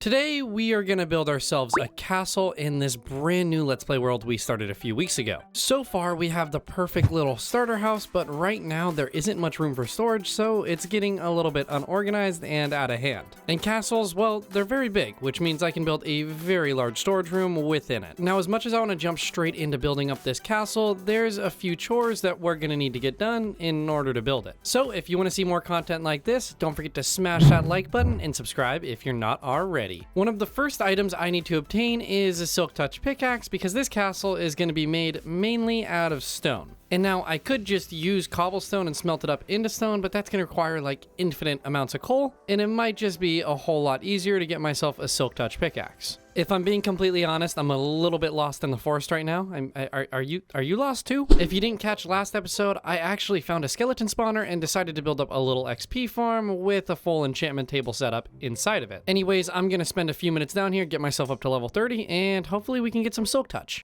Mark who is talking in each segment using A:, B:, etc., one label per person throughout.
A: Today, we are going to build ourselves a castle in this brand new Let's Play world we started a few weeks ago. So far, we have the perfect little starter house, but right now there isn't much room for storage, so it's getting a little bit unorganized and out of hand. And castles, well, they're very big, which means I can build a very large storage room within it. Now, as much as I want to jump straight into building up this castle, there's a few chores that we're going to need to get done in order to build it. So if you want to see more content like this, don't forget to smash that like button and subscribe if you're not already. One of the first items I need to obtain is a silk touch pickaxe because this castle is going to be made mainly out of stone. And now I could just use cobblestone and smelt it up into stone, but that's going to require like infinite amounts of coal, and it might just be a whole lot easier to get myself a silk touch pickaxe. If I'm being completely honest, I'm a little bit lost in the forest right now. Are you lost too? If you didn't catch last episode, I actually found a skeleton spawner and decided to build up a little XP farm with a full enchantment table setup inside of it. Anyways, I'm gonna spend a few minutes down here, get myself up to level 30, and hopefully we can get some silk touch.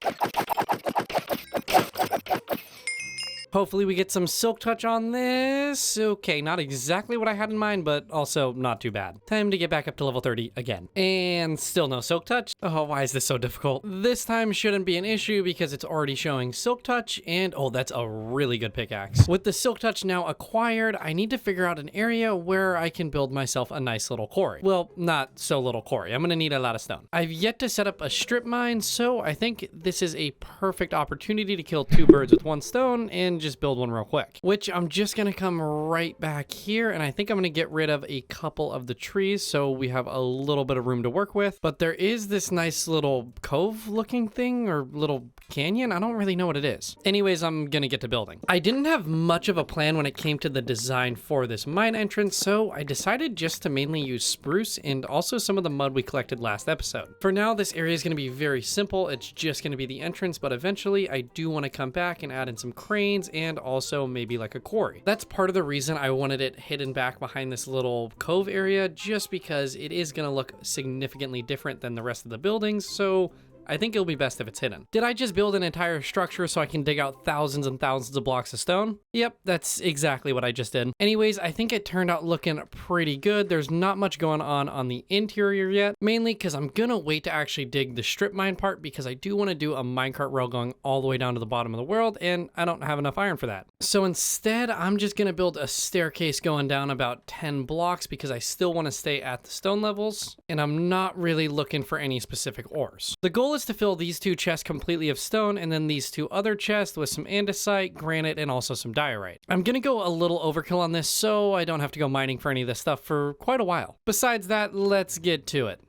A: Hopefully we get some silk touch on this. Okay, not exactly what I had in mind, but also not too bad. Time to get back up to level 30 again. And still no silk touch. Oh, why is this so difficult? This time shouldn't be an issue because it's already showing silk touch, and oh, that's a really good pickaxe. With the silk touch now acquired, I need to figure out an area where I can build myself a nice little quarry. Well, not so little quarry. I'm gonna need a lot of stone. I've yet to set up a strip mine, so I think this is a perfect opportunity to kill two birds with one stone and just build one real quick, which I'm just gonna come right back here, and I think I'm gonna get rid of a couple of the trees so we have a little bit of room to work with. But there is this nice little cove looking thing or little canyon. I don't really know what it is. Anyways, I'm gonna get to building. I didn't have much of a plan when it came to the design for this mine entrance, so I decided just to mainly use spruce and also some of the mud we collected last episode. For now, this area is gonna be very simple. It's just gonna be the entrance, but eventually I do want to come back and add in some cranes and also maybe like a quarry. That's part of the reason I wanted it hidden back behind this little cove area, just because it is going to look significantly different than the rest of the buildings, so I think it'll be best if it's hidden. Did I just build an entire structure so I can dig out thousands and thousands of blocks of stone? Yep, that's exactly what I just did. Anyways, I think it turned out looking pretty good. There's not much going on the interior yet, mainly because I'm gonna wait to actually dig the strip mine part because I do want to do a minecart rail going all the way down to the bottom of the world, and I don't have enough iron for that. So instead, I'm just gonna build a staircase going down about 10 blocks because I still want to stay at the stone levels, and I'm not really looking for any specific ores. The goal is to fill these two chests completely of stone, and then these two other chests with some andesite, granite, and also some diorite. I'm gonna go a little overkill on this so I don't have to go mining for any of this stuff for quite a while. Besides that, let's get to it.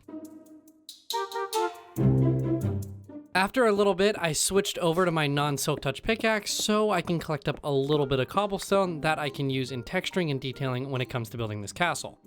A: After a little bit, I switched over to my non-silk touch pickaxe so I can collect up a little bit of cobblestone that I can use in texturing and detailing when it comes to building this castle.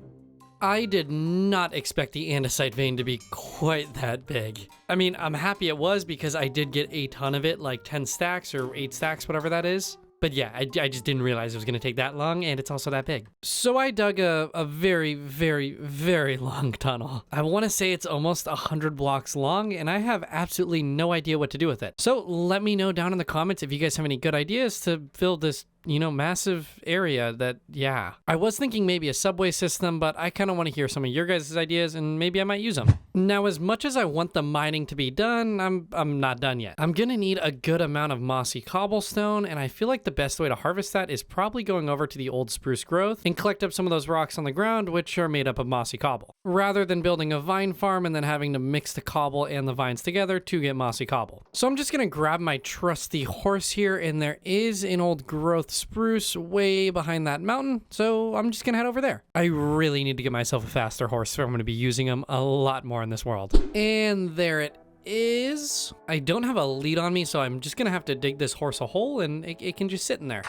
A: I did not expect the andesite vein to be quite that big. I mean, I'm happy it was because I did get a ton of it, like 10 stacks or 8 stacks, whatever that is. But yeah, I just didn't realize it was going to take that long, and it's also that big. So I dug a very, very, very long tunnel. I want to say it's almost 100 blocks long, and I have absolutely no idea what to do with it. So let me know down in the comments if you guys have any good ideas to fill this, you know, massive area that, yeah. I was thinking maybe a subway system, but I kind of want to hear some of your guys' ideas, and maybe I might use them. Now, as much as I want the mining to be done, I'm not done yet. I'm gonna need a good amount of mossy cobblestone, and I feel like the best way to harvest that is probably going over to the old spruce growth and collect up some of those rocks on the ground, which are made up of mossy cobble, rather than building a vine farm and then having to mix the cobble and the vines together to get mossy cobble. So I'm just gonna grab my trusty horse here, and there is an old growth spruce way behind that mountain, so I'm just gonna head over there. I really need to get myself a faster horse, so I'm gonna be using them a lot more in this world. And there it is. I don't have a lead on me, so I'm just gonna have to dig this horse a hole, and it can just sit in there.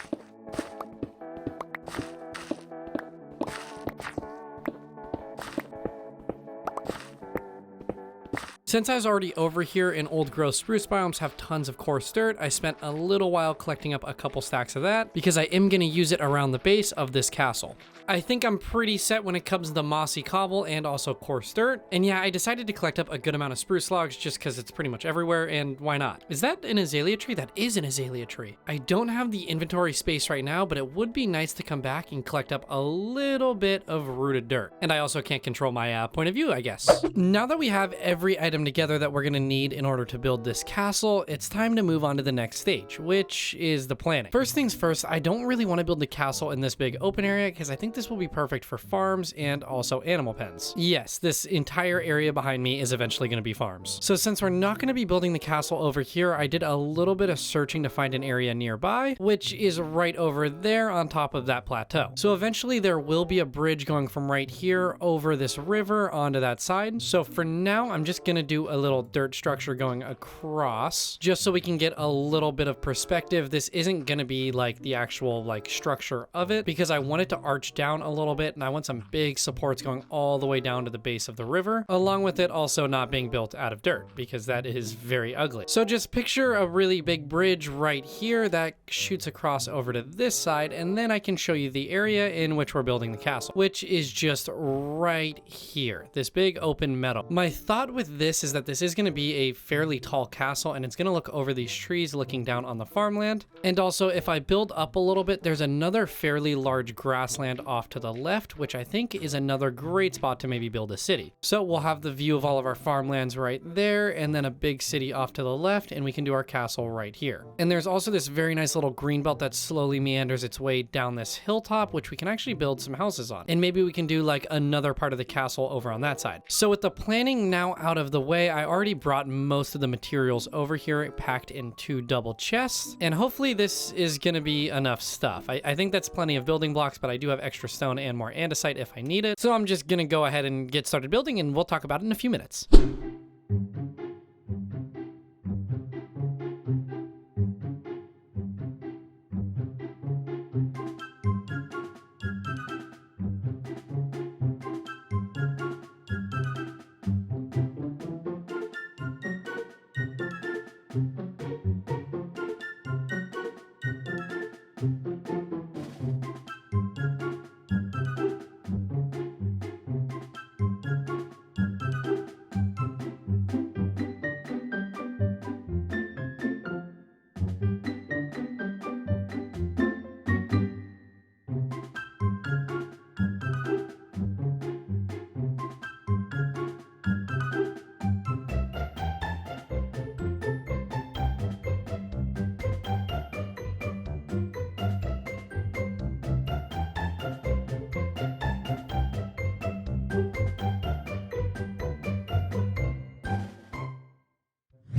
A: Since I was already over here in old growth spruce biomes have tons of coarse dirt, I spent a little while collecting up a couple stacks of that because I am going to use it around the base of this castle. I think I'm pretty set when it comes to the mossy cobble and also coarse dirt. And yeah, I decided to collect up a good amount of spruce logs just because it's pretty much everywhere, and why not? Is that an azalea tree? That is an azalea tree. I don't have the inventory space right now, but it would be nice to come back and collect up a little bit of rooted dirt. And I also can't control my point of view, I guess. Now that we have every item together that we're gonna need in order to build this castle, it's time to move on to the next stage, which is the planning. First things first, I don't really want to build the castle in this big open area because I think this will be perfect for farms and also animal pens. Yes, this entire area behind me is eventually going to be farms. So since we're not going to be building the castle over here, I did a little bit of searching to find an area nearby, which is right over there on top of that plateau. So eventually there will be a bridge going from right here over this river onto that side. So for now, I'm just going to do a little dirt structure going across just so we can get a little bit of perspective. This isn't going to be like the actual like structure of it because I want it to arch down a little bit and I want some big supports going all the way down to the base of the river, along with it also not being built out of dirt because that is very ugly. So just picture a really big bridge right here that shoots across over to this side, and then I can show you the area in which we're building the castle, which is just right here, this big open meadow. My thought with this is that this is going to be a fairly tall castle and it's going to look over these trees looking down on the farmland. And also if I build up a little bit, there's another fairly large grassland off to the left, which I think is another great spot to maybe build a city. So we'll have the view of all of our farmlands right there and then a big city off to the left, and we can do our castle right here. And there's also this very nice little green belt that slowly meanders its way down this hilltop, which we can actually build some houses on. And maybe we can do like another part of the castle over on that side. So with the planning now out of the way, I already brought most of the materials over here packed in 2 double chests, and hopefully this is gonna be enough stuff. I think that's plenty of building blocks, but I do have extra stone and more andesite if I need it. So I'm just gonna go ahead and get started building, and we'll talk about it in a few minutes.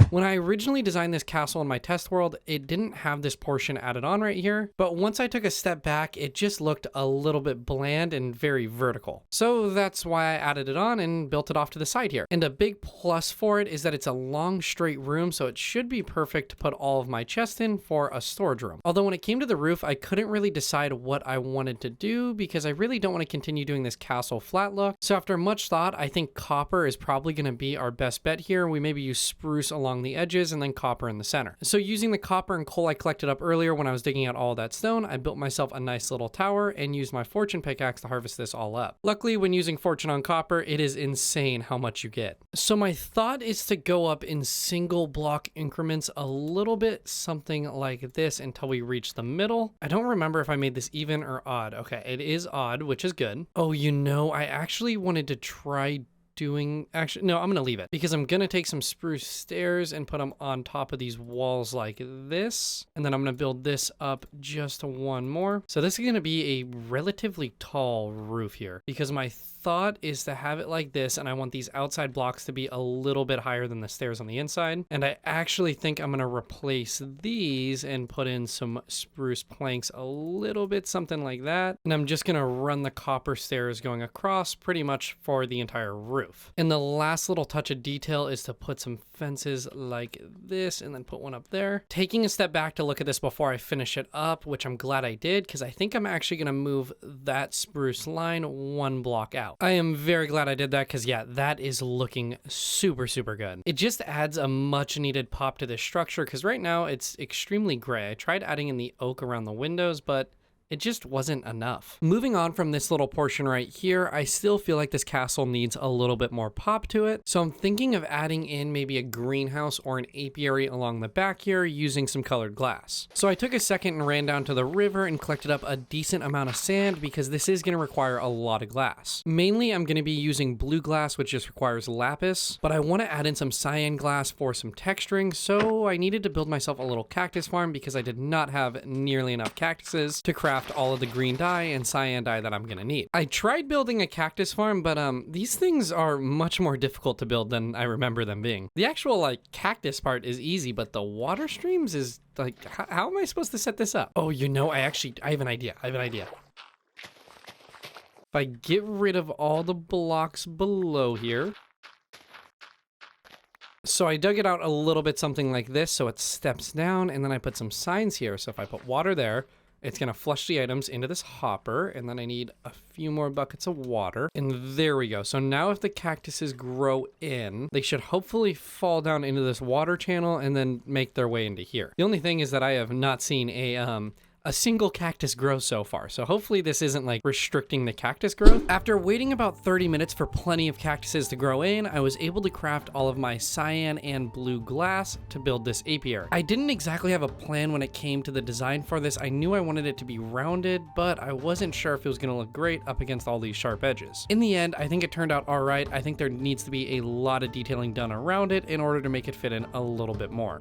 A: When I originally designed this castle in my test world, it didn't have this portion added on right here, but once I took a step back, it just looked a little bit bland and very vertical. So that's why I added it on and built it off to the side here. And a big plus for it is that it's a long straight room, so it should be perfect to put all of my chests in for a storage room. Although when it came to the roof, I couldn't really decide what I wanted to do because I really don't want to continue doing this castle flat look. So after much thought, I think copper is probably going to be our best bet here. We maybe use spruce along the edges and then copper in the center. So using the copper and coal I collected up earlier when I was digging out all that stone, I built myself a nice little tower and used my fortune pickaxe to harvest this all up. Luckily, when using fortune on copper, it is insane how much you get. So my thought is to go up in single block increments a little bit, something like this until we reach the middle. I don't remember if I made this even or odd. Okay, it is odd, which is good. Oh, you know, I actually wanted to try no, I'm gonna leave it because I'm gonna take some spruce stairs and put them on top of these walls like this, and then I'm gonna build this up just one more. So this is gonna be a relatively tall roof here because my thought is to have it like this, and I want these outside blocks to be a little bit higher than the stairs on the inside. And I actually think I'm gonna replace these and put in some spruce planks, a little bit something like that. And I'm just gonna run the copper stairs going across pretty much for the entire roof. roof. And the last little touch of detail is to put some fences like this and then put one up there. Taking a step back to look at this before I finish it up, which I'm glad I did, because I think I'm actually going to move that spruce line one block out. I am very glad I did that because yeah, that is looking super, super good. It just adds a much needed pop to this structure because right now it's extremely gray. I tried adding in the oak around the windows, but it just wasn't enough. Moving on from this little portion right here, I still feel like this castle needs a little bit more pop to it. So I'm thinking of adding in maybe a greenhouse or an apiary along the back here using some colored glass. So I took a second and ran down to the river and collected up a decent amount of sand because this is gonna require a lot of glass. Mainly I'm gonna be using blue glass, which just requires lapis, but I wanna add in some cyan glass for some texturing. So I needed to build myself a little cactus farm because I did not have nearly enough cactuses to craft all of the green dye and cyan dye that I'm gonna need. I tried building a cactus farm, but these things are much more difficult to build than I remember them being. The actual like cactus part is easy, but the water streams is like, how am I supposed to set this up? Oh, you know, I have an idea. If I get rid of all the blocks below here. So I dug it out a little bit something like this so it steps down, and then I put some signs here. So if I put water there, it's gonna flush the items into this hopper, and then I need a few more buckets of water, and there we go. So now if the cactuses grow in, they should hopefully fall down into this water channel and then make their way into here. The only thing is that I have not seen a single cactus grow so far. So hopefully this isn't like restricting the cactus growth. After waiting about 30 minutes for plenty of cactuses to grow in, I was able to craft all of my cyan and blue glass to build this apiary. I didn't exactly have a plan when it came to the design for this. I knew I wanted it to be rounded, but I wasn't sure if it was gonna look great up against all these sharp edges. In the end, I think it turned out all right. I think there needs to be a lot of detailing done around it in order to make it fit in a little bit more.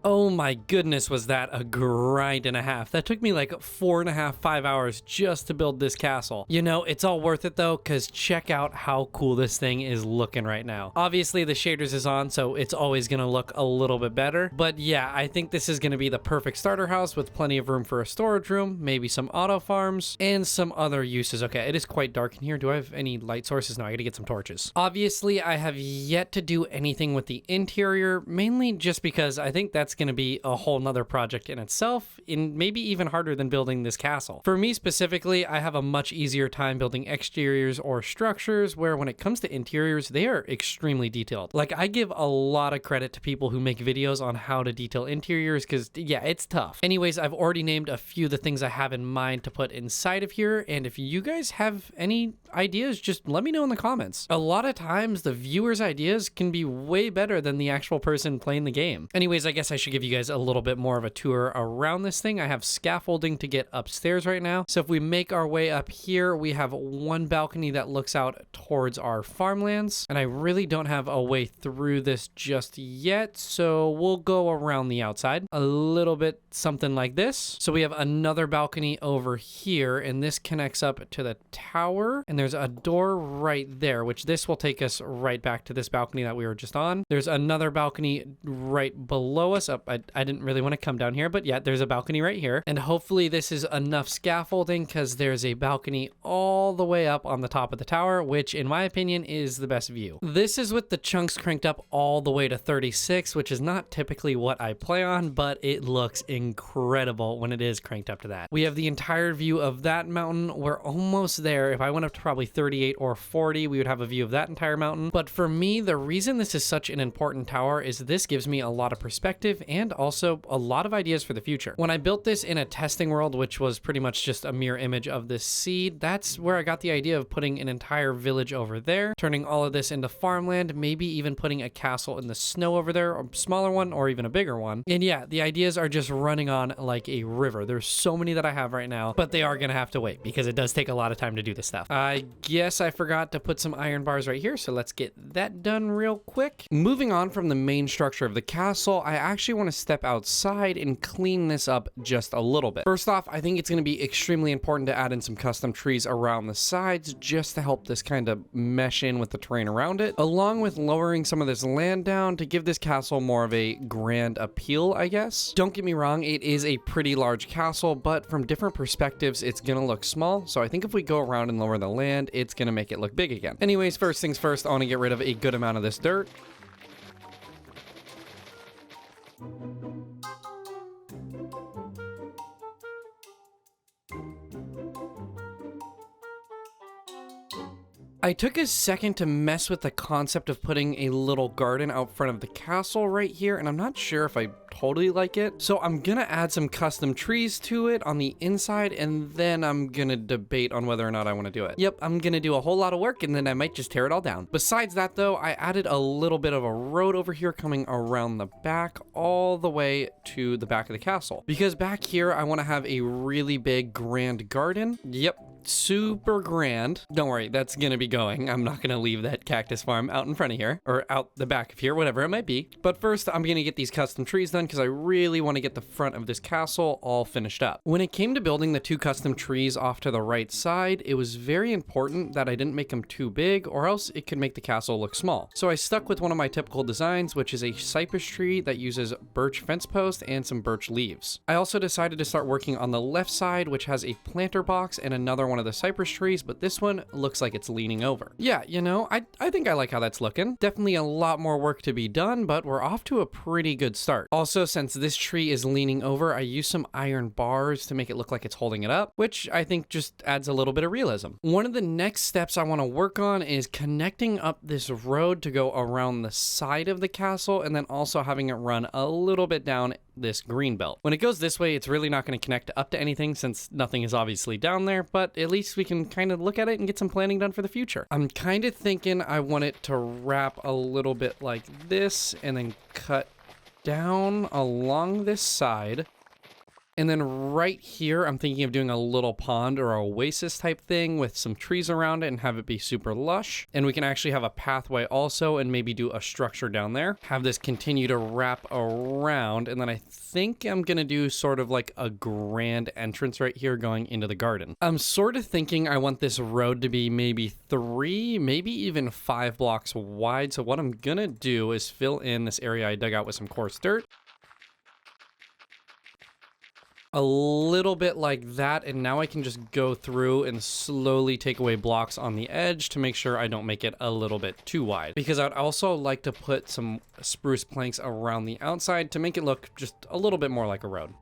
A: Oh my goodness, was that a grind and a half. That took me like 4.5, 5 hours just to build this castle. You know, it's all worth it though, because check out how cool this thing is looking right now. Obviously the shaders is on, so it's always gonna look a little bit better. But yeah, I think this is gonna be the perfect starter house with plenty of room for a storage room, maybe some auto farms, and some other uses. Okay, it is quite dark in here. Do I have any light sources? No, I gotta get some torches. Obviously, I have yet to do anything with the interior, mainly just because I think that's going to be a whole nother project in itself, and maybe even harder than building this castle. For me specifically, I have a much easier time building exteriors or structures, where when it comes to interiors, they are extremely detailed. Like, I give a lot of credit to people who make videos on how to detail interiors, because yeah, it's tough. Anyways, I've already named a few of the things I have in mind to put inside of here, and if you guys have any ideas, just let me know in the comments. A lot of times the viewers' ideas can be way better than the actual person playing the game. Anyways, I guess I should give you guys a little bit more of a tour around this thing. I have scaffolding to get upstairs right now. So if we make our way up here, we have one balcony that looks out towards our farmlands, and I really don't have a way through this just yet, so we'll go around the outside a little bit, something like this. So we have another balcony over here, and this connects up to the tower, and there's a door right there, which this will take us right back to this balcony that we were just on. There's another balcony right below us. I didn't really want to come down here, but yeah, there's a balcony right here, and hopefully this is enough scaffolding, because there's a balcony all the way up on the top of the tower, which in my opinion is the best view. This is with the chunks cranked up all the way to 36, which is not typically what I play on, but it looks incredible when it is cranked up to that. We have the entire view of that mountain. We're almost there. If I went up to probably 38 or 40, we would have a view of that entire mountain. But for me, the reason this is such an important tower is this gives me a lot of perspective and also a lot of ideas for the future. When I built this in a testing world, which was pretty much just a mirror image of this seed, that's where I got the idea of putting an entire village over there, turning all of this into farmland, maybe even putting a castle in the snow over there, a smaller one or even a bigger one. And yeah, the ideas are just running on like a river. There's so many that I have right now, but they are gonna have to wait because it does take a lot of time to do this stuff. I guess I forgot to put some iron bars right here, so let's get that done real quick. Moving on from the main structure of the castle, I actually actually want to step outside and clean this up just a little bit. First off, I think it's going to be extremely important to add in some custom trees around the sides just to help this kind of mesh in with the terrain around it, along with lowering some of this land down to give this castle more of a grand appeal, I guess. Don't get me wrong, it is a pretty large castle, but from different perspectives, it's gonna look small. So I think if we go around and lower the land, it's gonna make it look big again. Anyways, first things first, I want to get rid of a good amount of this dirt. I took a second to mess with the concept of putting a little garden out front of the castle right here, and I'm not sure if I totally like it. So I'm gonna add some custom trees to it on the inside, and then I'm gonna debate on whether or not I want to do it. Yep, I'm gonna do a whole lot of work, and then I might just tear it all down. Besides that though, I added a little bit of a road over here coming around the back all the way to the back of the castle. Because back here, I want to have a really big grand garden. Yep. Super grand. Don't worry, that's gonna be going. I'm not gonna leave that cactus farm out in front of here, or out the back of here, whatever it might be. But first, I'm gonna get these custom trees done because I really want to get the front of this castle all finished up. When it came to building the 2 custom trees off to the right side, it was very important that I didn't make them too big, or else it could make the castle look small. So I stuck with one of my typical designs, which is a cypress tree that uses birch fence post and some birch leaves. I also decided to start working on the left side, which has a planter box and another one of the cypress trees, but this one looks like it's leaning over. Yeah, you know, I think I like how that's looking. Definitely a lot more work to be done, but we're off to a pretty good start. Also, since this tree is leaning over, I used some iron bars to make it look like it's holding it up, which I think just adds a little bit of realism. One of the next steps I want to work on is connecting up this road to go around the side of the castle, and then also having it run a little bit down this green belt. When it goes this way, it's really not going to connect up to anything since nothing is obviously down there, but at least we can kind of look at it and get some planning done for the future. I'm kind of thinking I want it to wrap a little bit like this and then cut down along this side. And then right here, I'm thinking of doing a little pond or oasis type thing with some trees around it and have it be super lush. And we can actually have a pathway also and maybe do a structure down there. Have this continue to wrap around. And then I think I'm going to do sort of like a grand entrance right here going into the garden. I'm sort of thinking I want this road to be maybe 3, maybe even 5 blocks wide. So what I'm going to do is fill in this area I dug out with some coarse dirt. A little bit like that, and now I can just go through and slowly take away blocks on the edge to make sure I don't make it a little bit too wide. Because I'd also like to put some spruce planks around the outside to make it look just a little bit more like a road.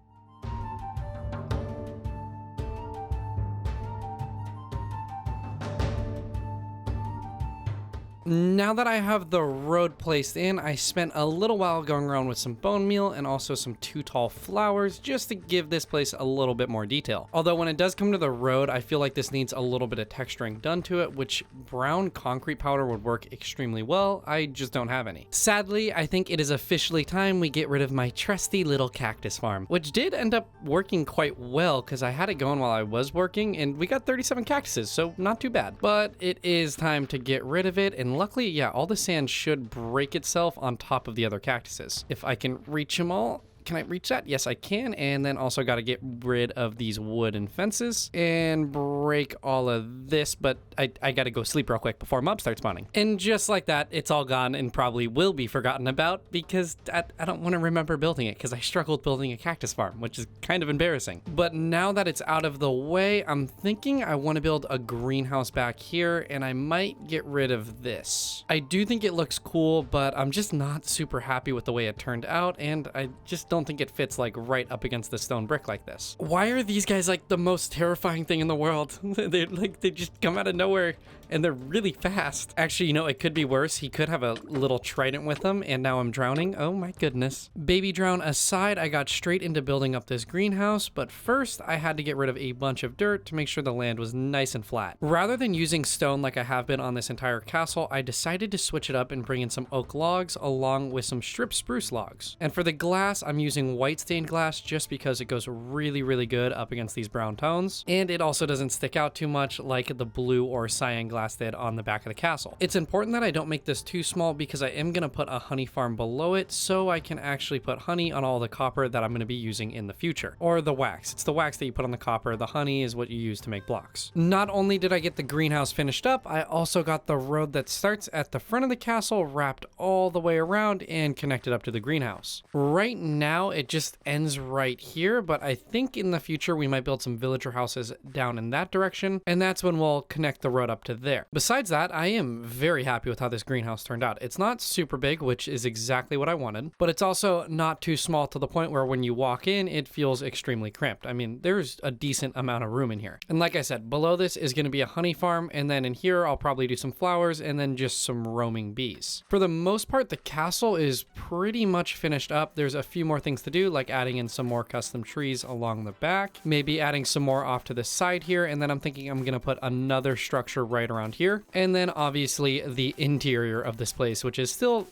A: Now that I have the road placed in, I spent a little while going around with some bone meal and also some 2 tall flowers just to give this place a little bit more detail. Although when it does come to the road, I feel like this needs a little bit of texturing done to it, which brown concrete powder would work extremely well. I just don't have any. Sadly, I think it is officially time we get rid of my trusty little cactus farm, which did end up working quite well because I had it going while I was working and we got 37 cactuses, so not too bad. But it is time to get rid of it, and luckily, yeah, all the sand should break itself on top of the other cactuses. If I can reach them all. Can I reach that? Yes, I can. And then also got to get rid of these wooden fences and break all of this. But I got to go sleep real quick before mobs start spawning. And just like that, it's all gone and probably will be forgotten about because I don't want to remember building it because I struggled building a cactus farm, which is kind of embarrassing. But now that it's out of the way, I'm thinking I want to build a greenhouse back here, and I might get rid of this. I do think it looks cool, but I'm just not super happy with the way it turned out, and I just don't think it fits like right up against the stone brick like this. Why are these guys like the most terrifying thing in the world? They just come out of nowhere and they're really fast. Actually, you know, it could be worse. He could have a little trident with him, and now I'm drowning. Oh my goodness. Baby drown aside, I got straight into building up this greenhouse, but first I had to get rid of a bunch of dirt to make sure the land was nice and flat. Rather than using stone like I have been on this entire castle, I decided to switch it up and bring in some oak logs along with some stripped spruce logs. And for the glass, I'm using white stained glass just because it goes really good up against these brown tones, and it also doesn't stick out too much like the blue or cyan glass glass did on the back of the castle. It's important that I don't make this too small because I am going to put a honey farm below it so I can actually put honey on all the copper that I'm going to be using in the future. Or the wax. It's the wax that you put on the copper. The honey is what you use to make blocks. Not only did I get the greenhouse finished up, I also got the road that starts at the front of the castle wrapped all the way around and connected up to the greenhouse. Right now it just ends right here, but I think in the future we might build some villager houses down in that direction, and that's when we'll connect the road up to there. Besides that, I am very happy with how this greenhouse turned out. It's not super big, which is exactly what I wanted, but it's also not too small to the point where when you walk in, it feels extremely cramped. I mean, there's a decent amount of room in here. And like I said, below this is going to be a honey farm, and then in here I'll probably do some flowers and then just some roaming bees. For the most part, the castle is pretty much finished up. There's a few more things to do, like adding in some more custom trees along the back, maybe adding some more off to the side here, and then I'm thinking I'm going to put another structure right around here, and then obviously the interior of this place, which is still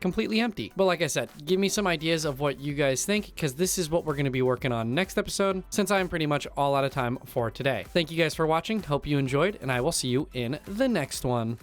A: completely empty. But like I said, give me some ideas of what you guys think, because this is what we're going to be working on next episode, since I'm pretty much all out of time for today. Thank you guys for watching. Hope you enjoyed, and I will see you in the next one.